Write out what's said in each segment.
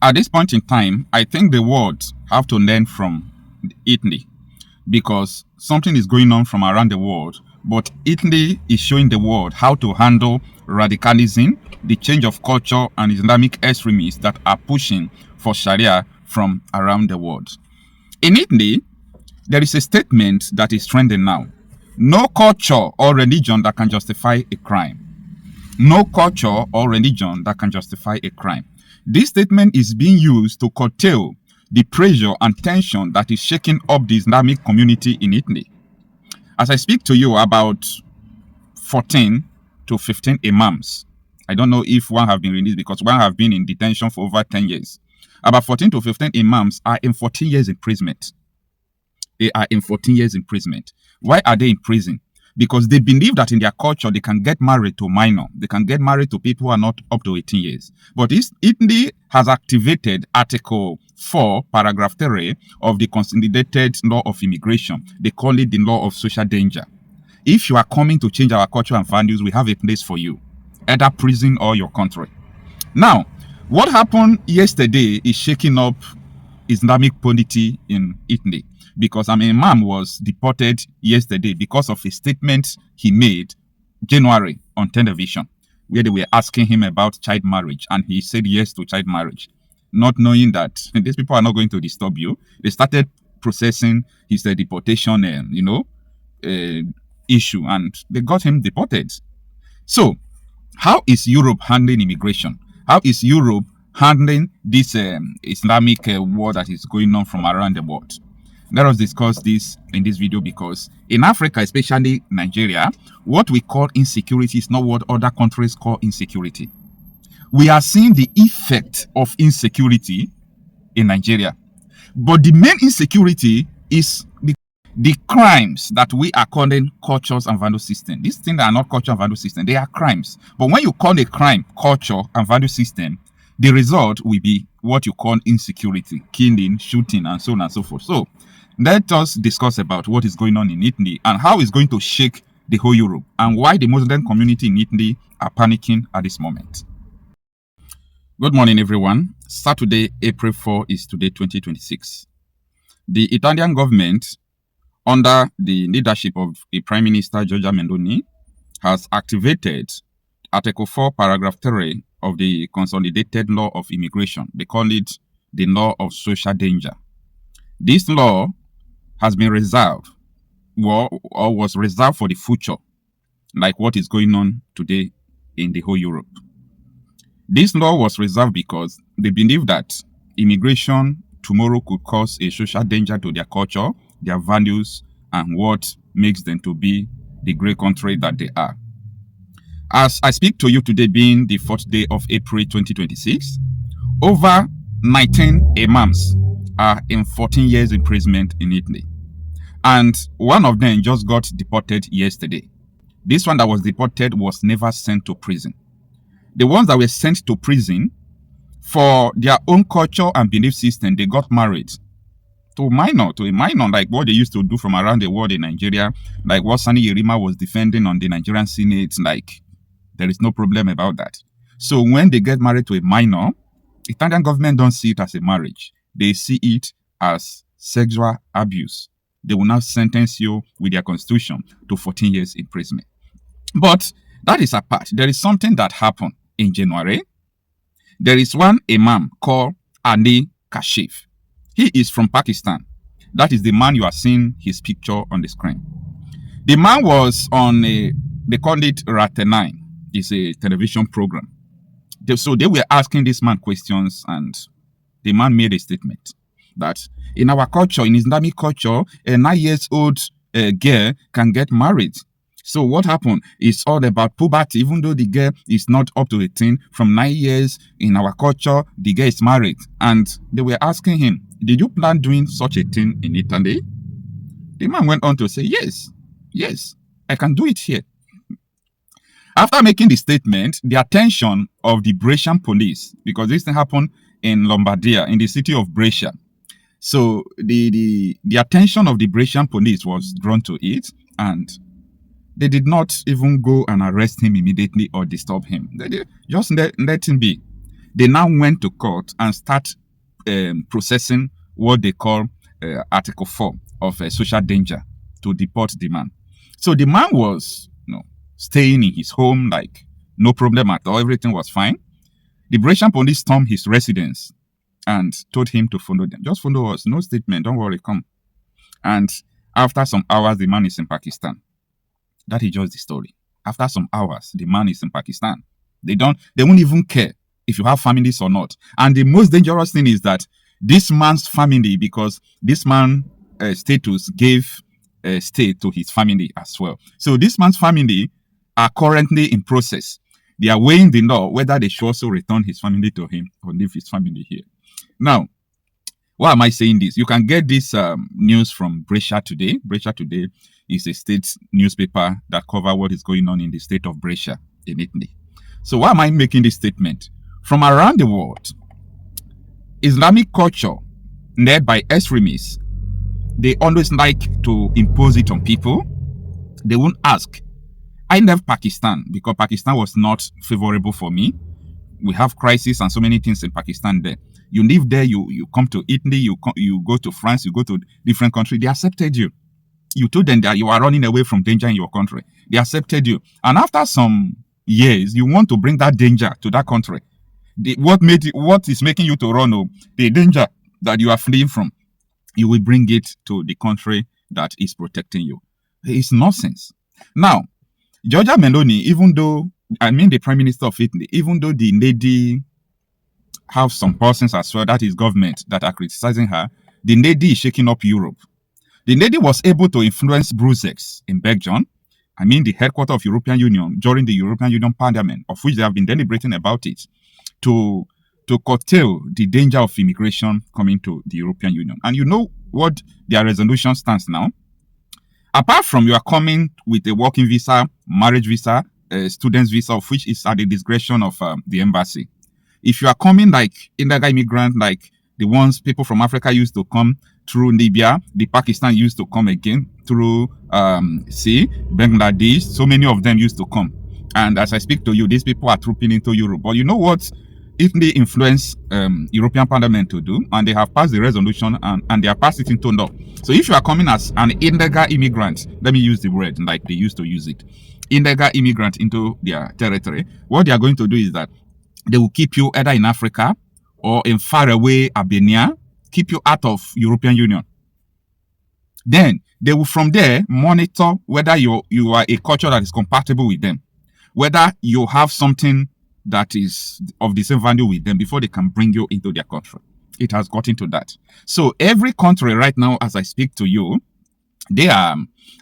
At this point in time, I think the world have to learn from Italy because something is going on from around the world. But Italy is showing the world how to handle radicalism, the change of culture, and Islamic extremists that are pushing for Sharia from around the world. In Italy, there is a statement that is trending now. No culture or religion that can justify a crime. No culture or religion that can justify a crime. This statement is being used to curtail the pressure and tension that is shaking up the Islamic community in Italy. As I speak to you, about 14 to 15 imams. I don't know if one have been released because one have been in detention for over 10 years. About 14 to 15 imams are in 14 years imprisonment. They are in 14 years imprisonment. Why are they in prison? Because they believe that in their culture, they can get married to minor. They can get married to people who are not up to 18 years. But Italy has activated Article 4, Paragraph 3 of the Consolidated Law of Immigration. They call it the law of social danger. If you are coming to change our culture and values, we have a place for you, either prison or your country. Now, what happened yesterday is shaking up Islamic polity in Italy, because an imam was deported yesterday because of a statement he made January on television, where they were asking him about child marriage, and he said yes to child marriage, not knowing that these people are not going to disturb you. They started processing his deportation, issue, and they got him deported. So, how is Europe handling immigration? How is Europe handling this Islamic war that is going on from around the world? Let us discuss this in this video, because in Africa, especially Nigeria, what we call insecurity is not what other countries call insecurity. We are seeing the effect of insecurity in Nigeria. But the main insecurity is the crimes that we are calling cultures and value system. These things are not culture and value system. They are crimes. But when you call a crime culture and value system, the result will be what you call insecurity, killing, shooting, and so on and so forth. So let us discuss about what is going on in Italy and how it's going to shake the whole Europe, and why the Muslim community in Italy are panicking at this moment. Good morning, everyone. Saturday, April 4 is today, 2026. The Italian government, under the leadership of the Prime Minister Giorgia Meloni, has activated Article 4, Paragraph 3 of the Consolidated Law of Immigration. They call it the law of social danger. This law has been reserved, or was reserved for the future, like what is going on today in the whole Europe. This law was reserved because they believe that immigration tomorrow could cause a social danger to their culture, their values, and what makes them to be the great country that they are. As I speak to you today, being the 4th day of April 2026, over 19 imams are in 14 years imprisonment in Italy. And one of them just got deported yesterday. This one that was deported was never sent to prison. The ones that were sent to prison, for their own culture and belief system, they got married to a minor, like what they used to do from around the world in Nigeria, like what Sani Yerima was defending on the Nigerian Senate. Like, there is no problem about that. So when they get married to a minor, the Italian government don't see it as a marriage. They see it as sexual abuse. They will now sentence you with their constitution to 14 years imprisonment. But that is apart. There is something that happened in January. There is one imam called Ali Kashif. He is from Pakistan. That is the man you are seeing his picture on the screen. The man was on they call it Rate 9. It's a television program. So they were asking this man questions, and the man made a statement that in our culture, in Islamic culture, a 9-year-old girl can get married. So what happened is all about puberty. Even though the girl is not up to 18, from 9 years in our culture, the girl is married. And they were asking him, did you plan doing such a thing in Italy? The man went on to say, yes, I can do it here. After making the statement, the attention of the Brescian police, because this thing happened in Lombardia, in the city of Brescia. So the attention of the Brescian police was drawn to it, and they did not even go and arrest him immediately or disturb him. They just let him be. They now went to court and start processing what they call Article 4 of social danger to deport the man. So the man was, staying in his home, like no problem at all. Everything was fine. The Brescian police stormed his residence and told him to follow them. Just follow us. No statement. Don't worry. Come. And after some hours, the man is in Pakistan. That is just the story. After some hours, the man is in Pakistan. They won't even care if you have families or not. And the most dangerous thing is that this man's family, because this man status gave stay to his family as well. So this man's family are currently in process. They are weighing the law whether they should also return his family to him or leave his family here. Now, why am I saying this? You can get this news from Brescia Today. Brescia Today is a state newspaper that covers what is going on in the state of Brescia in Italy. So why am I making this statement? From around the world, Islamic culture led by extremists, they always like to impose it on people. They won't ask. I left Pakistan because Pakistan was not favorable for me. We have crisis and so many things in Pakistan there. You live there, you come to Italy, you go to France, you go to different countries. They accepted you. You told them that you are running away from danger in your country. They accepted you. And after some years, you want to bring that danger to that country. What is making you to run? The danger that you are fleeing from, you will bring it to the country that is protecting you. It's nonsense. Now, Giorgia Meloni, the Prime Minister of Italy, even though the lady have some persons as well, that is government, that are criticizing her, the lady is shaking up Europe. The lady was able to influence Brussels in Belgium, the headquarters of European Union, during the European Union Parliament, of which they have been deliberating about it, to curtail the danger of immigration coming to the European Union. And you know what their resolution stands now? Apart from you are coming with a working visa, marriage visa, student's visa, of which is at the discretion of the embassy. If you are coming like illegal immigrant, like the ones people from Africa used to come through Libya, the Pakistan used to come again through Bangladesh, so many of them used to come. And as I speak to you, these people are trooping into Europe. But you know what? If they influence European Parliament to do, and they have passed the resolution and they are passed it into law. So if you are coming as an illegal immigrant, let me use the word like they used to use it, illegal immigrant into their territory, what they are going to do is that they will keep you either in Africa or in faraway Albania, keep you out of European Union. Then they will from there monitor whether you are a culture that is compatible with them, whether you have something that is of the same value with them before they can bring you into their country. It has gotten to that. So every country right now, as I speak to you, they are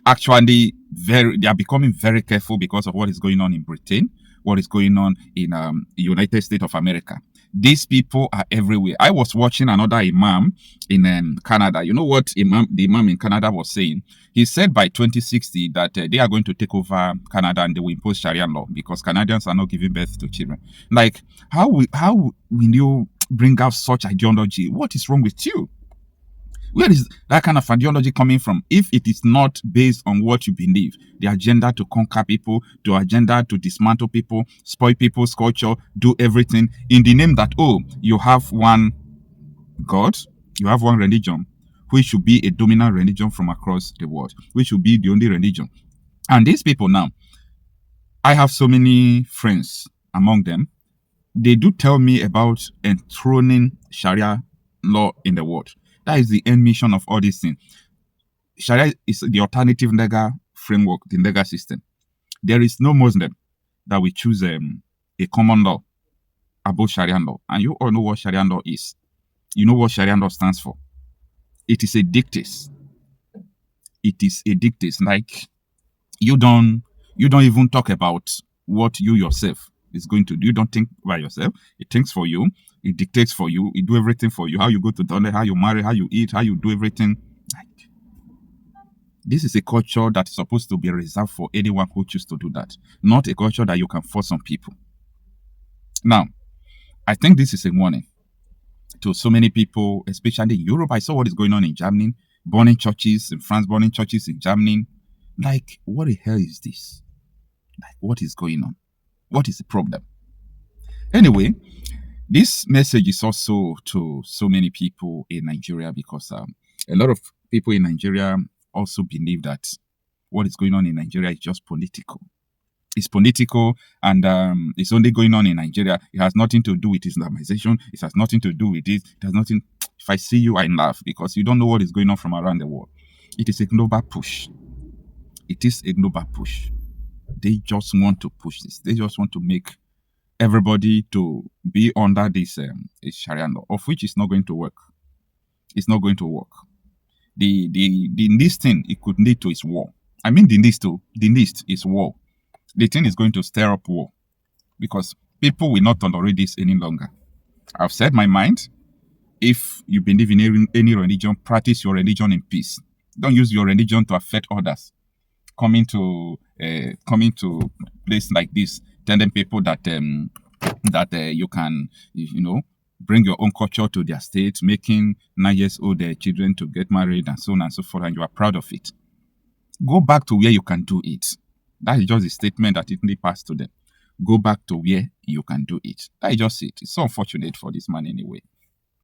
actually they are becoming very careful because of what is going on in Britain, what is going on in United States of America. These people are everywhere. I was watching another imam in Canada. You know what the imam in Canada was saying? He said by 2060 that they are going to take over Canada and they will impose Sharia law because Canadians are not giving birth to children. Like, how will you bring out such ideology? What is wrong with you? Where is that kind of ideology coming from? If it is not based on what you believe, the agenda to conquer people, the agenda to dismantle people, spoil people's culture, do everything in the name that, you have one God, you have one religion, which should be a dominant religion from across the world, which should be the only religion. And these people now, I have so many friends among them, they do tell me about enthroning Sharia law in the world. That is the end mission of all these things. Sharia is the alternative legal framework, the legal system. There is no Muslim that will choose a common law above Sharia law. And you all know what Sharia law is. You know what Sharia law stands for. It is a dictates. It is a dictates. Like, you don't even talk about what you yourself is going to do. You don't think by yourself. It thinks for you. It dictates for you. It do everything for you. How you go to toilet, how you marry, how you eat, how you do everything. This is a culture that is supposed to be reserved for anyone who chooses to do that. Not a culture that you can force on people. Now, I think this is a warning to so many people, especially in Europe. I saw what is going on in Germany. Burning churches in France, burning churches in Germany. Like, what the hell is this? Like, what is going on? What is the problem? Anyway, This message is also to so many people in Nigeria because a lot of people in Nigeria also believe that what is going on in Nigeria is just political. It's political, and it's only going on in Nigeria. It has nothing to do with Islamization. It has nothing to do with it. It has nothing. If I see you, I laugh because you don't know what is going on from around the world. It is a global push. It is a global push. They just want to push this. They just want to make everybody to be under this Sharia law, of which is not going to work. It's not going to work. The least thing it could lead to is war. I mean, the least is war. The thing is going to stir up war because people will not tolerate this any longer. I've said my mind. If you believe in any religion, practice your religion in peace. Don't use your religion to affect others. Coming to place like this, telling people that you can, bring your own culture to their state, making 9 years old children to get married and so on and so forth, and you are proud of it. Go back to where you can do it. That is just a statement that it really passed to them. Go back to where you can do it. That is just it. It's so unfortunate for this man anyway.